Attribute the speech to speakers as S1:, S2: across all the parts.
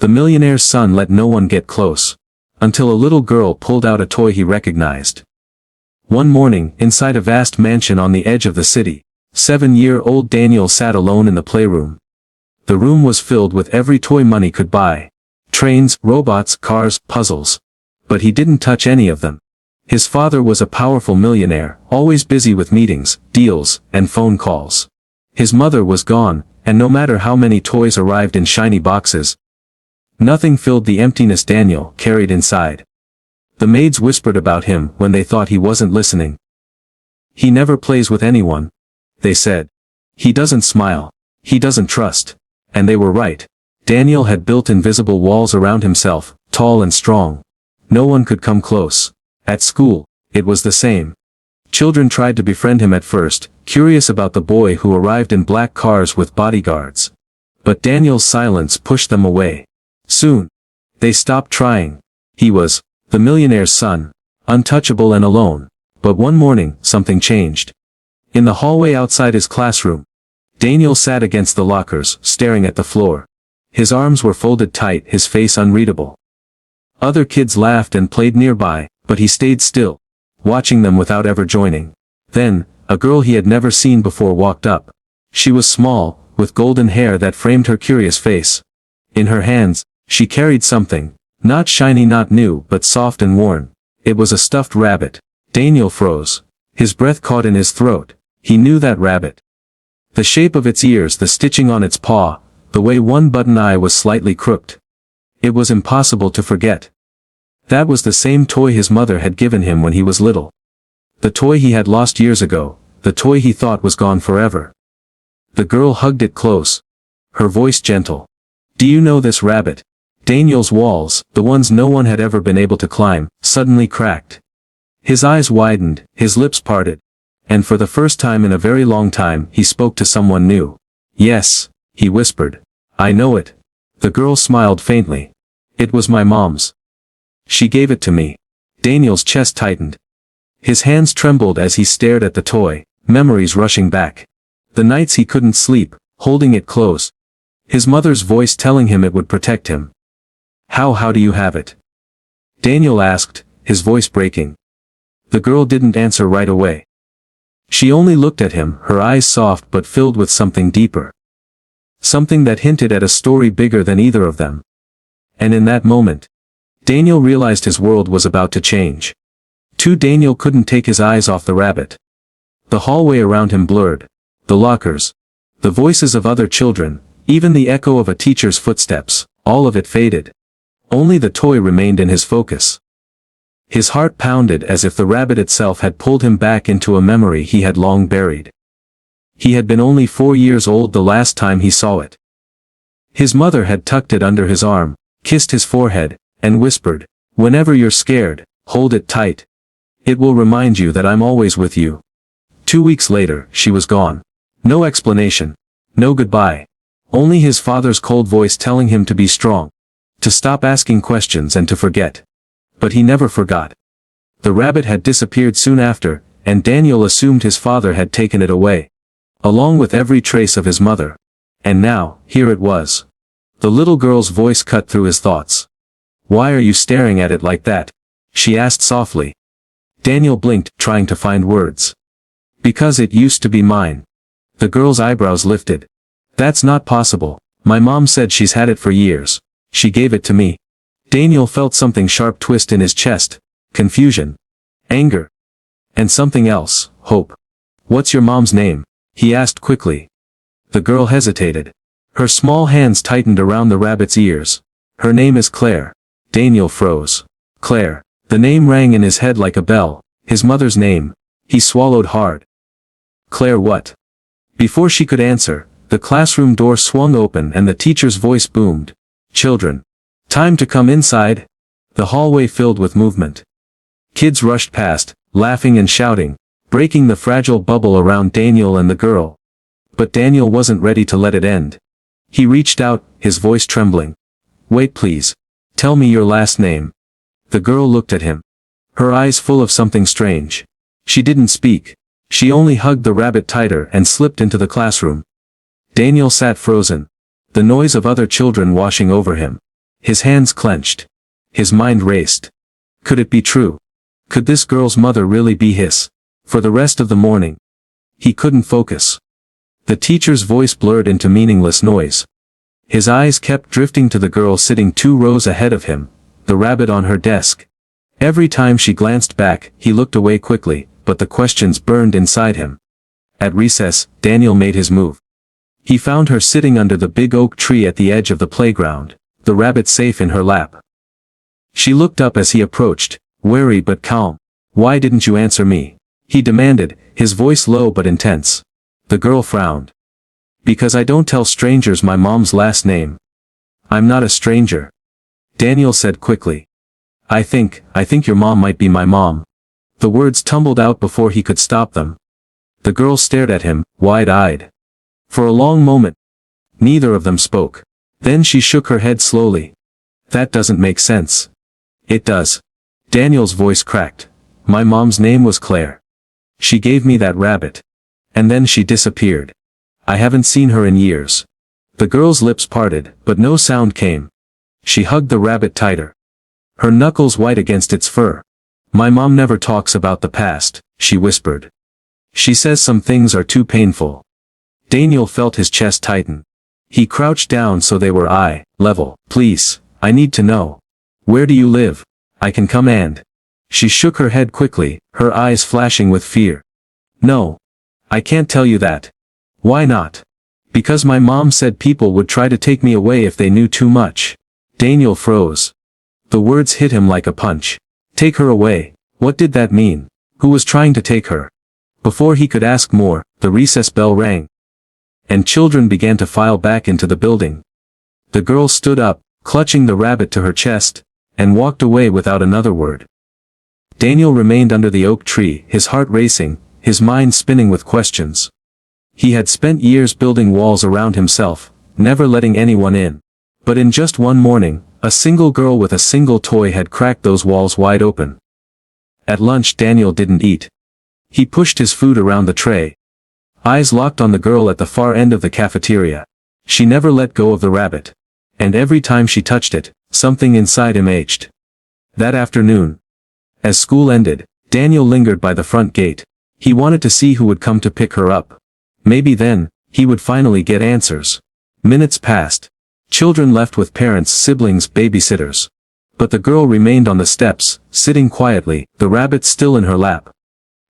S1: The millionaire's son let no one get close, until a little girl pulled out a toy he recognized. One morning, inside a vast mansion on the edge of the city, 7-year-old Daniel sat alone in the playroom. The room was filled with every toy money could buy. Trains, robots, cars, puzzles. But he didn't touch any of them. His father was a powerful millionaire, always busy with meetings, deals, and phone calls. His mother was gone, and no matter how many toys arrived in shiny boxes, nothing filled the emptiness Daniel carried inside. The maids whispered about him when they thought he wasn't listening. "He never plays with anyone," they said. "He doesn't smile. He doesn't trust." And they were right. Daniel had built invisible walls around himself, tall and strong. No one could come close. At school, it was the same. Children tried to befriend him at first, curious about the boy who arrived in black cars with bodyguards. But Daniel's silence pushed them away. Soon, they stopped trying. He was the millionaire's son, untouchable and alone. But one morning, something changed. In the hallway outside his classroom, Daniel sat against the lockers, staring at the floor. His arms were folded tight, his face unreadable. Other kids laughed and played nearby, but he stayed still, watching them without ever joining. Then, a girl he had never seen before walked up. She was small, with golden hair that framed her curious face. In her hands, she carried something, not shiny, not new, but soft and worn. It was a stuffed rabbit. Daniel froze. His breath caught in his throat. He knew that rabbit. The shape of its ears, the stitching on its paw, the way one button eye was slightly crooked. It was impossible to forget. That was the same toy his mother had given him when he was little. The toy he had lost years ago, the toy he thought was gone forever. The girl hugged it close, her voice gentle. "Do you know this rabbit?" Daniel's walls, the ones no one had ever been able to climb, suddenly cracked. His eyes widened, his lips parted. And for the first time in a very long time, he spoke to someone new. "Yes," he whispered. "I know it." The girl smiled faintly. "It was my mom's. She gave it to me." Daniel's chest tightened. His hands trembled as he stared at the toy, memories rushing back. The nights he couldn't sleep, holding it close. His mother's voice telling him it would protect him. How do you have it?" Daniel asked, his voice breaking. The girl didn't answer right away. She only looked at him, her eyes soft but filled with something deeper. Something that hinted at a story bigger than either of them. And in that moment, Daniel realized his world was about to change. Daniel couldn't take his eyes off the rabbit. The hallway around him blurred. The lockers. The voices of other children, even the echo of a teacher's footsteps, all of it faded. Only the toy remained in his focus. His heart pounded as if the rabbit itself had pulled him back into a memory he had long buried. He had been only 4 years old the last time he saw it. His mother had tucked it under his arm, kissed his forehead, and whispered, "Whenever you're scared, hold it tight. It will remind you that I'm always with you." 2 weeks later, she was gone. No explanation. No goodbye. Only his father's cold voice telling him to be strong. To stop asking questions and to forget. But he never forgot. The rabbit had disappeared soon after, and Daniel assumed his father had taken it away. Along with every trace of his mother. And now, here it was. The little girl's voice cut through his thoughts. "Why are you staring at it like that?" she asked softly. Daniel blinked, trying to find words. "Because it used to be mine." The girl's eyebrows lifted. "That's not possible. My mom said she's had it for years. She gave it to me." Daniel felt something sharp twist in his chest. Confusion. Anger. And something else, hope. "What's your mom's name?" he asked quickly. The girl hesitated. Her small hands tightened around the rabbit's ears. "Her name is Claire." Daniel froze. Claire. The name rang in his head like a bell. His mother's name. He swallowed hard. "Claire what?" Before she could answer, the classroom door swung open and the teacher's voice boomed. "Children. Time to come inside." The hallway filled with movement. Kids rushed past, laughing and shouting, breaking the fragile bubble around Daniel and the girl. But Daniel wasn't ready to let it end. He reached out, his voice trembling. "Wait please. Tell me your last name." The girl looked at him. Her eyes full of something strange. She didn't speak. She only hugged the rabbit tighter and slipped into the classroom. Daniel sat frozen. The noise of other children washing over him. His hands clenched. His mind raced. Could it be true? Could this girl's mother really be his? For the rest of the morning, he couldn't focus. The teacher's voice blurred into meaningless noise. His eyes kept drifting to the girl sitting 2 rows ahead of him, the rabbit on her desk. Every time she glanced back, he looked away quickly, but the questions burned inside him. At recess, Daniel made his move. He found her sitting under the big oak tree at the edge of the playground, the rabbit safe in her lap. She looked up as he approached, wary but calm. "Why didn't you answer me?" he demanded, his voice low but intense. The girl frowned. "Because I don't tell strangers my mom's last name." "I'm not a stranger," Daniel said quickly. I think your mom might be my mom." The words tumbled out before he could stop them. The girl stared at him, wide-eyed. For a long moment, neither of them spoke. Then she shook her head slowly. "That doesn't make sense." "It does." Daniel's voice cracked. "My mom's name was Claire. She gave me that rabbit. And then she disappeared. I haven't seen her in years." The girl's lips parted, but no sound came. She hugged the rabbit tighter, her knuckles white against its fur. "My mom never talks about the past," she whispered. "She says some things are too painful." Daniel felt his chest tighten. He crouched down so they were eye level. "Please, I need to know. Where do you live? I can come and..." She shook her head quickly, her eyes flashing with fear. "No. I can't tell you that." "Why not?" "Because my mom said people would try to take me away if they knew too much." Daniel froze. The words hit him like a punch. Take her away. What did that mean? Who was trying to take her? Before he could ask more, the recess bell rang. And children began to file back into the building. The girl stood up, clutching the rabbit to her chest, and walked away without another word. Daniel remained under the oak tree, his heart racing, his mind spinning with questions. He had spent years building walls around himself, never letting anyone in. But in just one morning, a single girl with a single toy had cracked those walls wide open. At lunch Daniel didn't eat. He pushed his food around the tray. Eyes locked on the girl at the far end of the cafeteria. She never let go of the rabbit. And every time she touched it, something inside him ached. That afternoon, as school ended, Daniel lingered by the front gate. He wanted to see who would come to pick her up. Maybe then, he would finally get answers. Minutes passed. Children left with parents, siblings, babysitters. But the girl remained on the steps, sitting quietly, the rabbit still in her lap.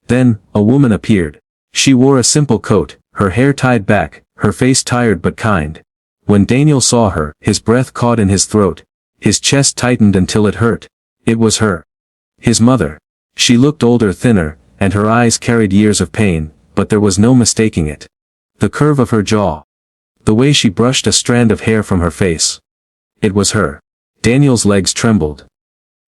S1: Then, a woman appeared. She wore a simple coat, her hair tied back, her face tired but kind. When Daniel saw her, his breath caught in his throat. His chest tightened until it hurt. It was her. His mother. She looked older, thinner, and her eyes carried years of pain, but there was no mistaking it. The curve of her jaw. The way she brushed a strand of hair from her face. It was her. Daniel's legs trembled.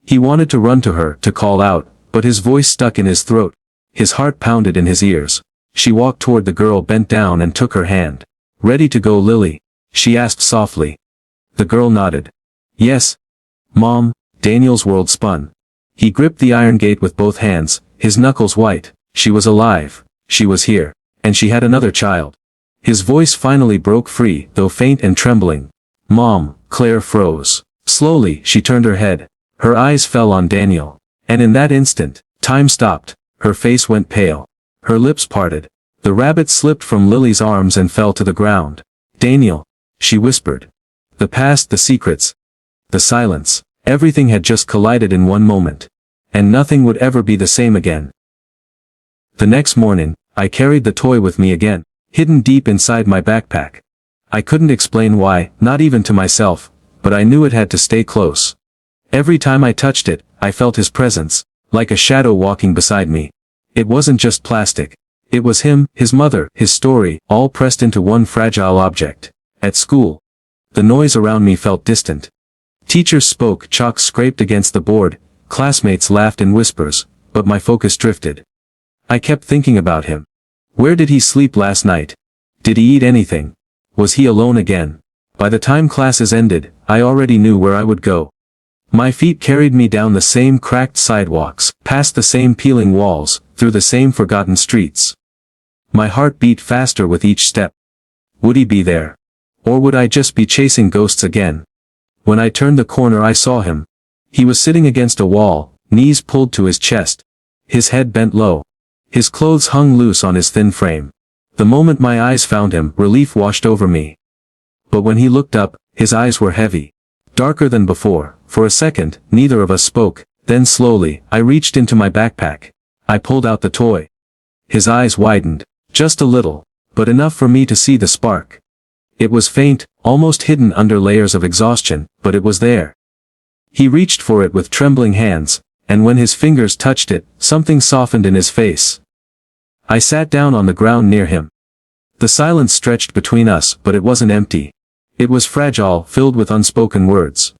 S1: He wanted to run to her, to call out, but his voice stuck in his throat. His heart pounded in his ears. She walked toward the girl, bent down and took her hand. "Ready to go, Lily?" she asked softly. The girl nodded. "Yes, Mom." Daniel's world spun. He gripped the iron gate with both hands, his knuckles white. She was alive. She was here. And she had another child. His voice finally broke free, though faint and trembling. "Mom." Claire froze. Slowly, she turned her head. Her eyes fell on Daniel. And in that instant, time stopped. Her face went pale. Her lips parted. The rabbit slipped from Lily's arms and fell to the ground. "Daniel," she whispered. The past, the secrets, the silence, everything had just collided in one moment. And nothing would ever be the same again. The next morning, I carried the toy with me again, hidden deep inside my backpack. I couldn't explain why, not even to myself, but I knew it had to stay close. Every time I touched it, I felt his presence, like a shadow walking beside me. It wasn't just plastic. It was him, his mother, his story, all pressed into one fragile object. At school, the noise around me felt distant. Teachers spoke, chalk scraped against the board, classmates laughed in whispers, but my focus drifted. I kept thinking about him. Where did he sleep last night? Did he eat anything? Was he alone again? By the time classes ended, I already knew where I would go. My feet carried me down the same cracked sidewalks, past the same peeling walls, through the same forgotten streets. My heart beat faster with each step. Would he be there? Or would I just be chasing ghosts again? When I turned the corner I saw him. He was sitting against a wall, knees pulled to his chest. His head bent low. His clothes hung loose on his thin frame. The moment my eyes found him, relief washed over me. But when he looked up, his eyes were heavy. Darker than before. For a second, neither of us spoke. Then slowly, I reached into my backpack. I pulled out the toy. His eyes widened. Just a little. But enough for me to see the spark. It was faint, almost hidden under layers of exhaustion, but it was there. He reached for it with trembling hands, and when his fingers touched it, something softened in his face. I sat down on the ground near him. The silence stretched between us, but it wasn't empty. It was fragile, filled with unspoken words.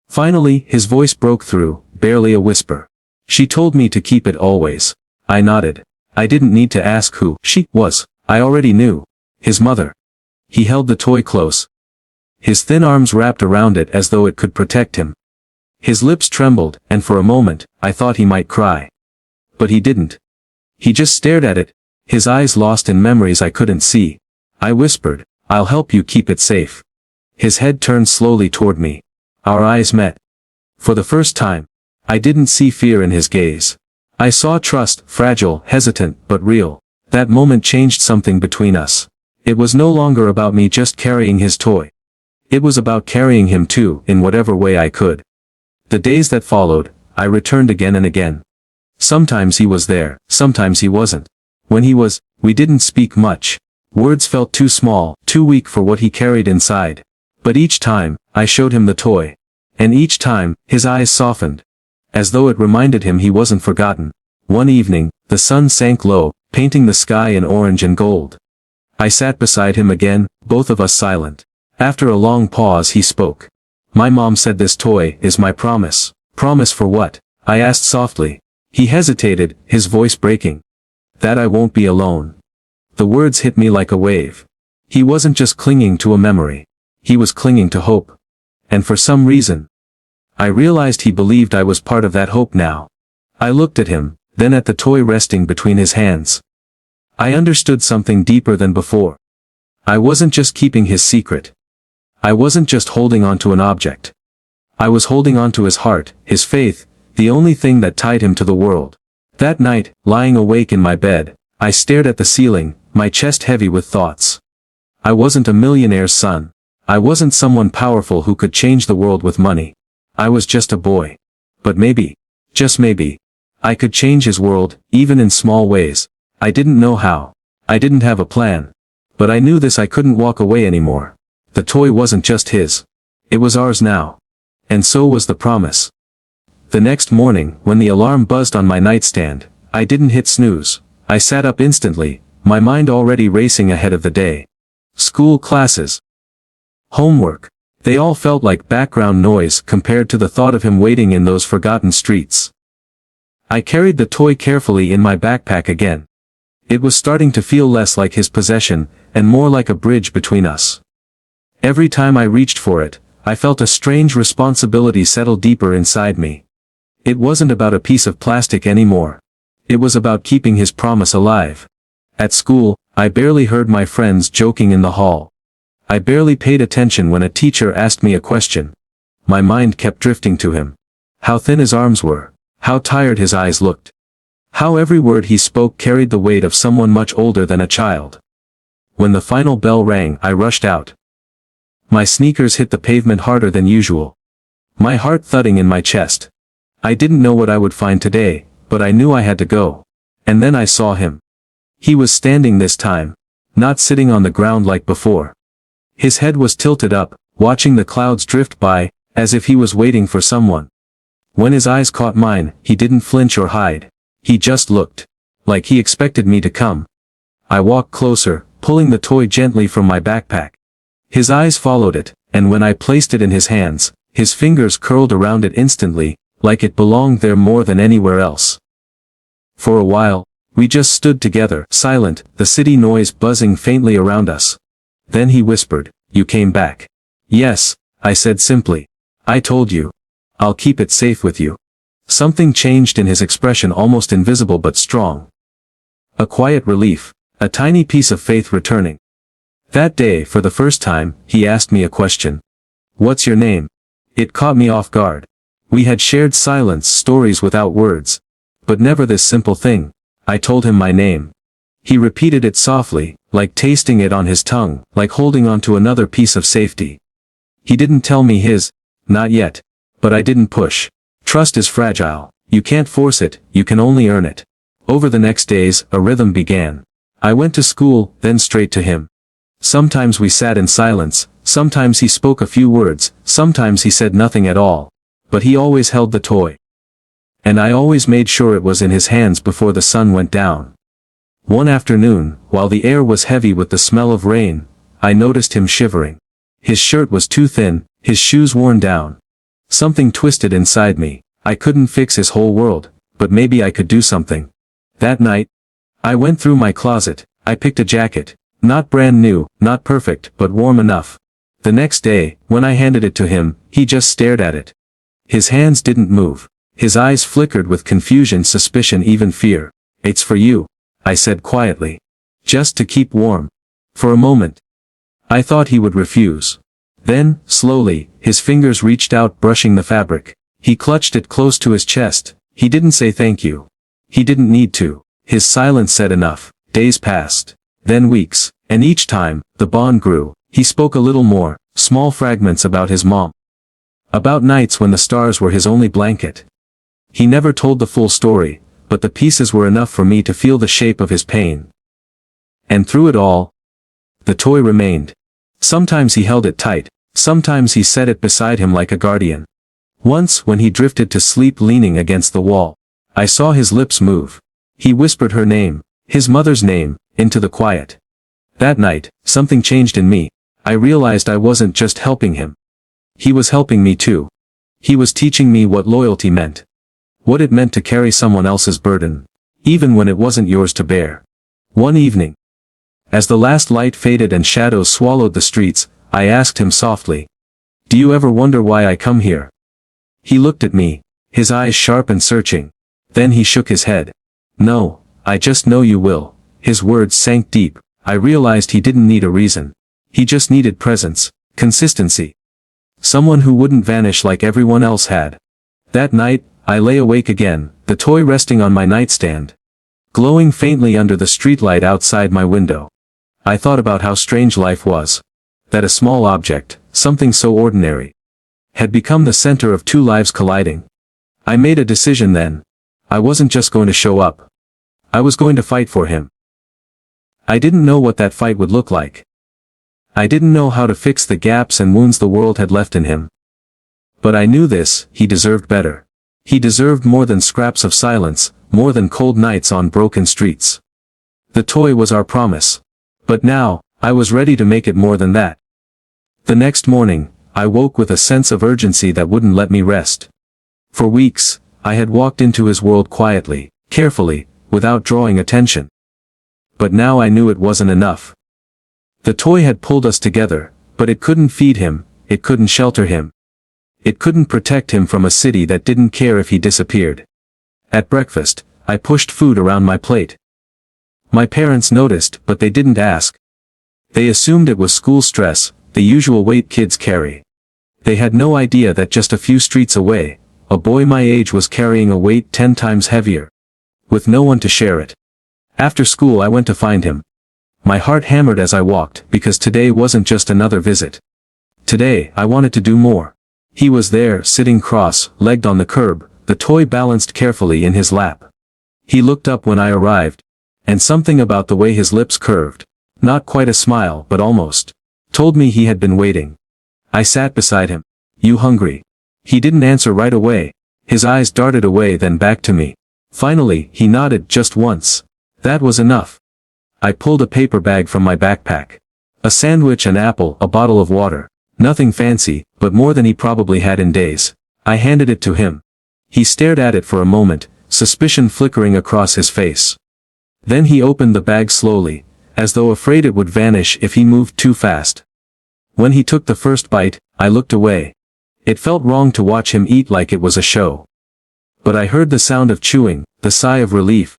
S1: Finally, his voice broke through, barely a whisper. She told me to keep it always. I nodded. I didn't need to ask who she was. I already knew. His mother. He held the toy close. His thin arms wrapped around it as though it could protect him. His lips trembled, and for a moment, I thought he might cry. But he didn't. He just stared at it, his eyes lost in memories I couldn't see. I whispered, "I'll help you keep it safe." His head turned slowly toward me. Our eyes met. For the first time, I didn't see fear in his gaze. I saw trust, fragile, hesitant, but real. That moment changed something between us. It was no longer about me just carrying his toy. It was about carrying him too, in whatever way I could. The days that followed, I returned again and again. Sometimes he was there, sometimes he wasn't. When he was, we didn't speak much. Words felt too small, too weak for what he carried inside. But each time, I showed him the toy. And each time, his eyes softened. As though it reminded him he wasn't forgotten. One evening, the sun sank low, painting the sky in orange and gold. I sat beside him again, both of us silent. After a long pause he spoke. "My mom said this toy is my promise." "Promise for what?" I asked softly. He hesitated, his voice breaking. "That I won't be alone." The words hit me like a wave. He wasn't just clinging to a memory. He was clinging to hope. And for some reason, I realized he believed I was part of that hope now. I looked at him, then at the toy resting between his hands. I understood something deeper than before. I wasn't just keeping his secret. I wasn't just holding on to an object. I was holding on to his heart, his faith, the only thing that tied him to the world. That night, lying awake in my bed, I stared at the ceiling, my chest heavy with thoughts. I wasn't a millionaire's son. I wasn't someone powerful who could change the world with money. I was just a boy. But maybe, just maybe, I could change his world, even in small ways. I didn't know how. I didn't have a plan. But I knew this: I couldn't walk away anymore. The toy wasn't just his. It was ours now. And so was the promise. The next morning, when the alarm buzzed on my nightstand, I didn't hit snooze. I sat up instantly, my mind already racing ahead of the day. School, classes, homework. They all felt like background noise compared to the thought of him waiting in those forgotten streets. I carried the toy carefully in my backpack again. It was starting to feel less like his possession, and more like a bridge between us. Every time I reached for it, I felt a strange responsibility settle deeper inside me. It wasn't about a piece of plastic anymore. It was about keeping his promise alive. At school, I barely heard my friends joking in the hall. I barely paid attention when a teacher asked me a question. My mind kept drifting to him. How thin his arms were. How tired his eyes looked. How every word he spoke carried the weight of someone much older than a child. When the final bell rang, I rushed out. My sneakers hit the pavement harder than usual. My heart thudding in my chest. I didn't know what I would find today, but I knew I had to go. And then I saw him. He was standing this time, not sitting on the ground like before. His head was tilted up, watching the clouds drift by, as if he was waiting for someone. When his eyes caught mine, he didn't flinch or hide. He just looked. Like he expected me to come. I walked closer, pulling the toy gently from my backpack. His eyes followed it, and when I placed it in his hands, his fingers curled around it instantly, like it belonged there more than anywhere else. For a while, we just stood together, silent, the city noise buzzing faintly around us. Then he whispered, "You came back." "Yes," I said simply. "I told you. I'll keep it safe with you." Something changed in his expression, almost invisible but strong. A quiet relief, a tiny piece of faith returning. That day, for the first time, he asked me a question. "What's your name?" It caught me off guard. We had shared silence, stories without words. But never this simple thing. I told him my name. He repeated it softly, like tasting it on his tongue, like holding on to another piece of safety. He didn't tell me his. Not yet. But I didn't push. Trust is fragile. You can't force it, you can only earn it. Over the next days, a rhythm began. I went to school, then straight to him. Sometimes we sat in silence, sometimes he spoke a few words, sometimes he said nothing at all. But he always held the toy. And I always made sure it was in his hands before the sun went down. One afternoon, while the air was heavy with the smell of rain, I noticed him shivering. His shirt was too thin, his shoes worn down. Something twisted inside me. I couldn't fix his whole world, but maybe I could do something. That night, I went through my closet, I picked a jacket. Not brand new, not perfect, but warm enough. The next day, when I handed it to him, he just stared at it. His hands didn't move. His eyes flickered with confusion, suspicion, even fear. It's for you, I said quietly. Just to keep warm. For a moment, I thought he would refuse. Then, slowly, his fingers reached out, brushing the fabric. He clutched it close to his chest. He didn't say thank you. He didn't need to. His silence said enough. Days passed. Then weeks. And each time, the bond grew. He spoke a little more, small fragments about his mom. About nights when the stars were his only blanket. He never told the full story, but the pieces were enough for me to feel the shape of his pain. And through it all, the toy remained. Sometimes he held it tight, sometimes he set it beside him like a guardian. Once, when he drifted to sleep leaning against the wall, I saw his lips move. He whispered her name, his mother's name, into the quiet. That night, something changed in me. I realized I wasn't just helping him. He was helping me too. He was teaching me what loyalty meant. What it meant to carry someone else's burden, even when it wasn't yours to bear. One evening, as the last light faded and shadows swallowed the streets, I asked him softly, "Do you ever wonder why I come here?" He looked at me, his eyes sharp and searching. Then he shook his head. "No, I just know you will." His words sank deep. I realized he didn't need a reason. He just needed presence, consistency. Someone who wouldn't vanish like everyone else had. That night, I lay awake again, the toy resting on my nightstand, glowing faintly under the streetlight outside my window. I thought about how strange life was. That a small object, something so ordinary, had become the center of two lives colliding. I made a decision then. I wasn't just going to show up. I was going to fight for him. I didn't know what that fight would look like. I didn't know how to fix the gaps and wounds the world had left in him. But I knew this, he deserved better. He deserved more than scraps of silence, more than cold nights on broken streets. The toy was our promise. But now, I was ready to make it more than that. The next morning, I woke with a sense of urgency that wouldn't let me rest. For weeks, I had walked into his world quietly, carefully, without drawing attention. But now I knew it wasn't enough. The toy had pulled us together, but it couldn't feed him, it couldn't shelter him. It couldn't protect him from a city that didn't care if he disappeared. At breakfast, I pushed food around my plate. My parents noticed, but they didn't ask. They assumed it was school stress, the usual weight kids carry. They had no idea that just a few streets away, a boy my age was carrying a weight 10 times heavier. With no one to share it. After school I went to find him. My heart hammered as I walked, because today wasn't just another visit. Today, I wanted to do more. He was there, sitting cross-legged on the curb, the toy balanced carefully in his lap. He looked up when I arrived. And something about the way his lips curved, not quite a smile but almost, told me he had been waiting. I sat beside him. "You hungry?" He didn't answer right away. His eyes darted away then back to me. Finally, he nodded just once. That was enough. I pulled a paper bag from my backpack. A sandwich, an apple, a bottle of water. Nothing fancy, but more than he probably had in days. I handed it to him. He stared at it for a moment, suspicion flickering across his face. Then he opened the bag slowly, as though afraid it would vanish if he moved too fast. When he took the first bite, I looked away. It felt wrong to watch him eat like it was a show. But I heard the sound of chewing, the sigh of relief.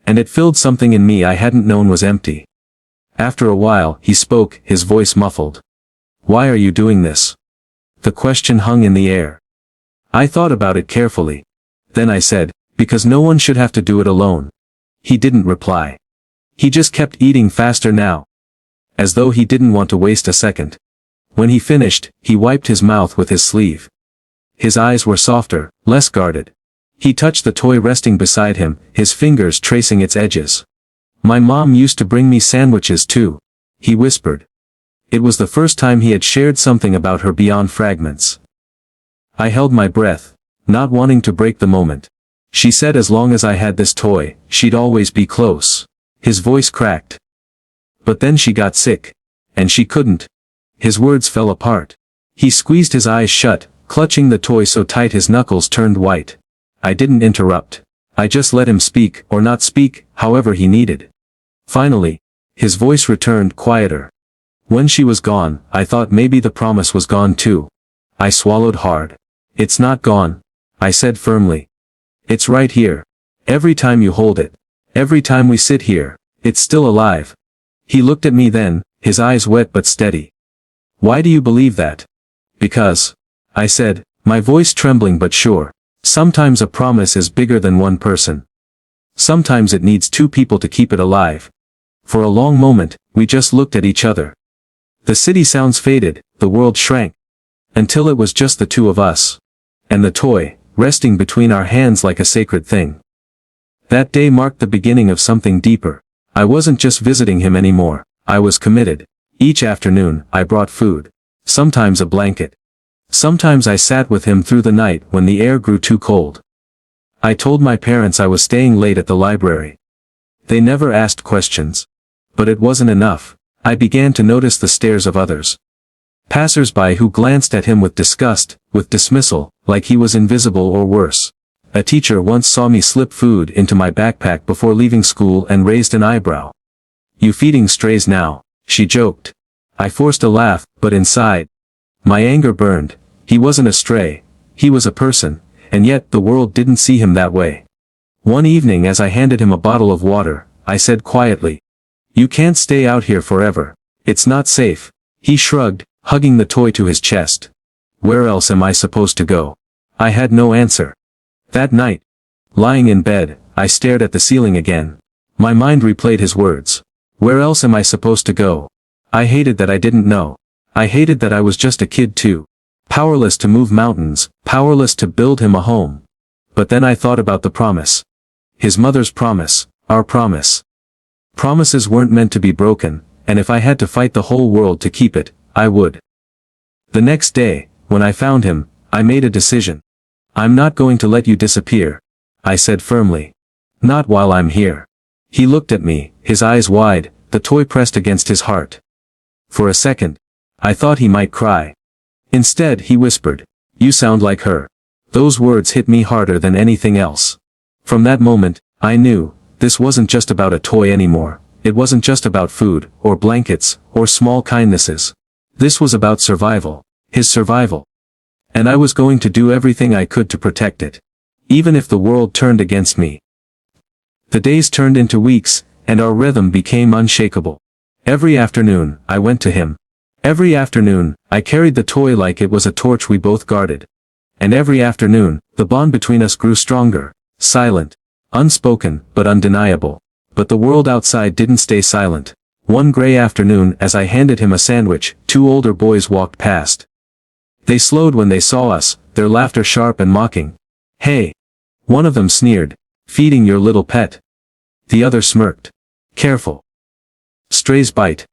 S1: And it filled something in me I hadn't known was empty. After a while, he spoke, his voice muffled. "Why are you doing this?" The question hung in the air. I thought about it carefully. Then I said, because no one should have to do it alone. He didn't reply. He just kept eating faster now. As though he didn't want to waste a second. When he finished, he wiped his mouth with his sleeve. His eyes were softer, less guarded. He touched the toy resting beside him, his fingers tracing its edges. My mom used to bring me sandwiches too, he whispered. It was the first time he had shared something about her beyond fragments. I held my breath, not wanting to break the moment. She said as long as I had this toy, she'd always be close. His voice cracked. But then she got sick. And she couldn't. His words fell apart. He squeezed his eyes shut, clutching the toy so tight his knuckles turned white. I didn't interrupt. I just let him speak, or not speak, however he needed. Finally, his voice returned quieter. When she was gone, I thought maybe the promise was gone too. I swallowed hard. It's not gone, I said firmly. It's right here. Every time you hold it. Every time we sit here, it's still alive. He looked at me then, his eyes wet but steady. Why do you believe that? Because, I said, my voice trembling but sure. Sometimes a promise is bigger than one person. Sometimes it needs two people to keep it alive. For a long moment, we just looked at each other. The city sounds faded, the world shrank. Until it was just the two of us. And the toy, resting between our hands like a sacred thing. That day marked the beginning of something deeper. I wasn't just visiting him anymore, I was committed. Each afternoon, I brought food. Sometimes a blanket. Sometimes I sat with him through the night when the air grew too cold. I told my parents I was staying late at the library. They never asked questions. But it wasn't enough. I began to notice the stares of others. Passers-by who glanced at him with disgust, with dismissal, like he was invisible or worse. A teacher once saw me slip food into my backpack before leaving school and raised an eyebrow. "You feeding strays now," she joked. I forced a laugh, but inside, my anger burned. He wasn't a stray. He was a person, and yet the world didn't see him that way. One evening as I handed him a bottle of water, I said quietly, "You can't stay out here forever. It's not safe." He shrugged, hugging the toy to his chest. "Where else am I supposed to go?" I had no answer. That night, lying in bed, I stared at the ceiling again. My mind replayed his words. Where else am I supposed to go? I hated that I didn't know. I hated that I was just a kid too. Powerless to move mountains, powerless to build him a home. But then I thought about the promise. His mother's promise, our promise. Promises weren't meant to be broken, and if I had to fight the whole world to keep it, I would. The next day, when I found him, I made a decision. "I'm not going to let you disappear," I said firmly. "Not while I'm here." He looked at me, his eyes wide, the toy pressed against his heart. For a second, I thought he might cry. Instead he whispered, "You sound like her." Those words hit me harder than anything else. From that moment, I knew, this wasn't just about a toy anymore. It wasn't just about food, or blankets, or small kindnesses. This was about survival, his survival. And I was going to do everything I could to protect it. Even if the world turned against me. The days turned into weeks, and our rhythm became unshakable. Every afternoon, I went to him. Every afternoon, I carried the toy like it was a torch we both guarded. And every afternoon, the bond between us grew stronger, silent, unspoken, but undeniable. But the world outside didn't stay silent. One gray afternoon as I handed him a sandwich, two older boys walked past. They slowed when they saw us, their laughter sharp and mocking. "Hey!" One of them sneered. "Feeding your little pet." The other smirked. "Careful. Strays bite."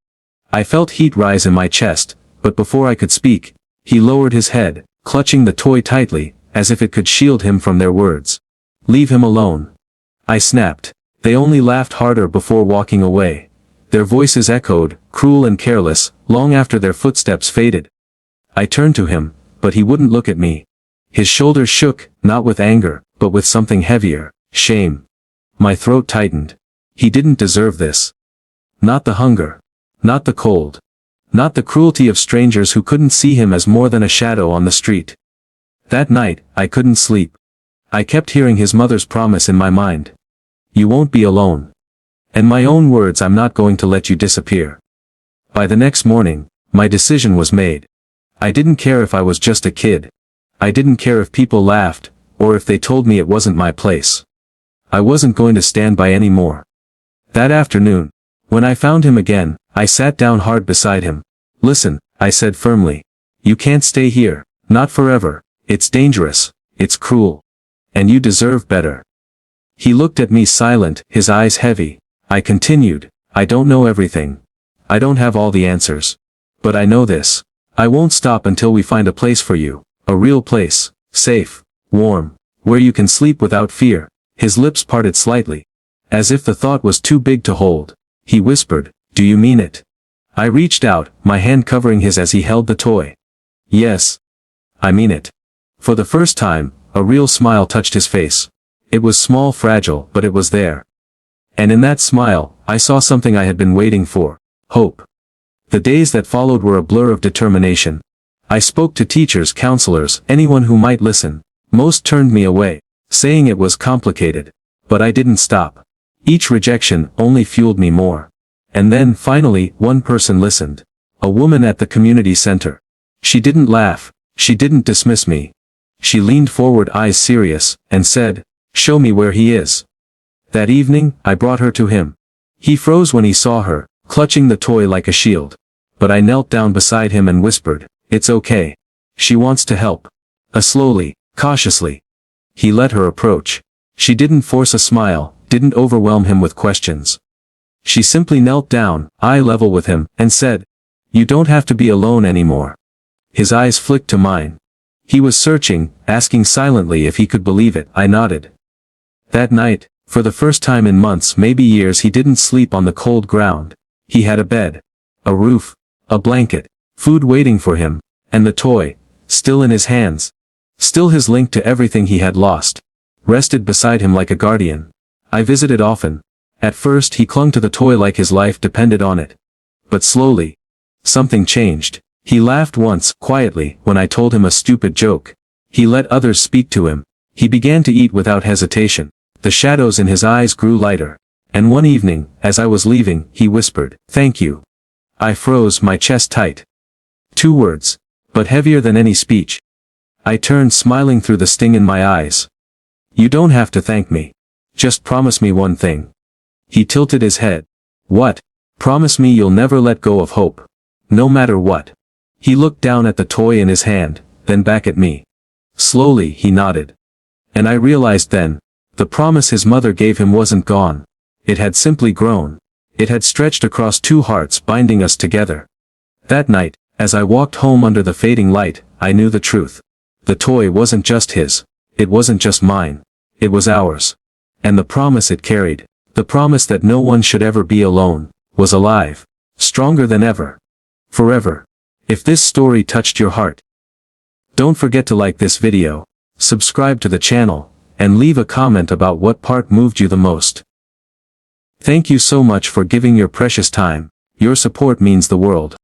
S1: I felt heat rise in my chest, but before I could speak, he lowered his head, clutching the toy tightly, as if it could shield him from their words. "Leave him alone." I snapped. They only laughed harder before walking away. Their voices echoed, cruel and careless, long after their footsteps faded. I turned to him, but he wouldn't look at me. His shoulders shook, not with anger, but with something heavier, shame. My throat tightened. He didn't deserve this. Not the hunger. Not the cold. Not the cruelty of strangers who couldn't see him as more than a shadow on the street. That night, I couldn't sleep. I kept hearing his mother's promise in my mind. "You won't be alone." And my own words, "I'm not going to let you disappear." By the next morning, my decision was made. I didn't care if I was just a kid. I didn't care if people laughed, or if they told me it wasn't my place. I wasn't going to stand by any more. That afternoon, when I found him again, I sat down hard beside him. Listen, I said firmly. You can't stay here, not forever. It's dangerous, it's cruel. And you deserve better. He looked at me silent, his eyes heavy. I continued, I don't know everything. I don't have all the answers. But I know this. I won't stop until we find a place for you. A real place, safe, warm, where you can sleep without fear. His lips parted slightly. As if the thought was too big to hold. He whispered, do you mean it? I reached out, my hand covering his as he held the toy. Yes. I mean it. For the first time, a real smile touched his face. It was small, fragile, but it was there. And in that smile, I saw something I had been waiting for. Hope. The days that followed were a blur of determination. I spoke to teachers, counselors, anyone who might listen. Most turned me away, saying it was complicated. But I didn't stop. Each rejection only fueled me more. And then, finally, one person listened. A woman at the community center. She didn't laugh. She didn't dismiss me. She leaned forward, eyes serious, and said, show me where he is. That evening, I brought her to him. He froze when he saw her, clutching the toy like a shield. But I knelt down beside him and whispered, it's okay. She wants to help. Slowly, cautiously. He let her approach. She didn't force a smile, didn't overwhelm him with questions. She simply knelt down, eye level with him, and said, you don't have to be alone anymore. His eyes flicked to mine. He was searching, asking silently if he could believe it. I nodded. That night, for the first time in months, maybe years, he didn't sleep on the cold ground. He had a bed, a roof, a blanket, food waiting for him, and the toy, still in his hands. Still his link to everything he had lost. Rested beside him like a guardian. I visited often. At first he clung to the toy like his life depended on it. But slowly, something changed. He laughed once, quietly, when I told him a stupid joke. He let others speak to him. He began to eat without hesitation. The shadows in his eyes grew lighter. And one evening, as I was leaving, he whispered, thank you. I froze, my chest tight. 2 words, but heavier than any speech. I turned, smiling through the sting in my eyes. You don't have to thank me. Just promise me one thing. He tilted his head. What? Promise me you'll never let go of hope. No matter what. He looked down at the toy in his hand, then back at me. Slowly, he nodded. And I realized then, the promise his mother gave him wasn't gone. It had simply grown. It had stretched across 2 hearts, binding us together. That night, as I walked home under the fading light, I knew the truth. The toy wasn't just his. It wasn't just mine. It was ours. And the promise it carried, the promise that no one should ever be alone, was alive. Stronger than ever. Forever. If this story touched your heart, don't forget to like this video, subscribe to the channel, and leave a comment about what part moved you the most. Thank you so much for giving your precious time. Your support means the world.